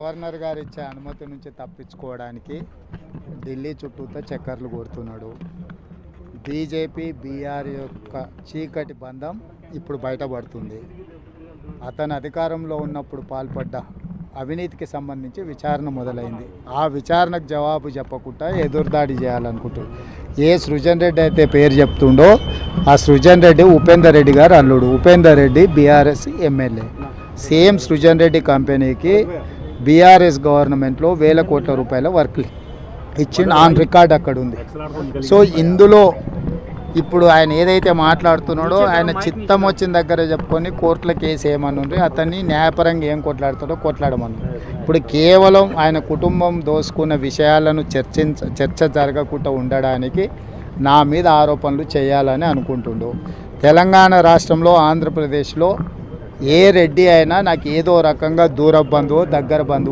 Governor గారు ఇచ్చే అనుమతి నుంచి తప్పించుకోవడానికి ఢిల్లీ చుట్టూతో చక్కర్లు కొడుతున్నాడు. బీజేపీ బీఆర్ యొక్క చీకటి బంధం ఇప్పుడు బయటపడుతుంది. అతను అధికారంలో ఉన్నప్పుడు పాల్పడ్డ అవినీతికి సంబంధించి విచారణ మొదలైంది. ఆ విచారణకు జవాబు చెప్పకుండా ఎదురుదాడి చేయాలనుకుంటున్నారు. ఏ సృజన్ రెడ్డి అయితే పేరు చెప్తుండో ఆ సృజన్ రెడ్డి ఉపేందర్ రెడ్డి గారు అల్లుడు. Upender Reddy BRS MLA. Same Srujan Reddy కంపెనీకి బీఆర్ఎస్ గవర్నమెంట్లో వేల కోట్ల రూపాయల వర్క్ ఇచ్చిండు. ఆన్ రికార్డ్ అక్కడ ఉంది. సో ఇందులో ఇప్పుడు ఆయన ఏదైతే మాట్లాడుతున్నాడో ఆయన చిత్తం వచ్చిన దగ్గర చెప్పుకొని కోర్టుల కేసు ఏమనుంది, అతన్ని న్యాయపరంగా ఏం కొట్లాడుతాడో కొట్లాడమని. ఇప్పుడు కేవలం ఆయన కుటుంబం దోసుకున్న విషయాలను చర్చ జరగకుండా ఉండడానికి నా మీద ఆరోపణలు చేయాలని అనుకుంటుండు. తెలంగాణ రాష్ట్రంలో ఆంధ్రప్రదేశ్లో ఏ రెడ్డి అయినా నాకు ఏదో రకంగా దూర బంధువు దగ్గర బంధువు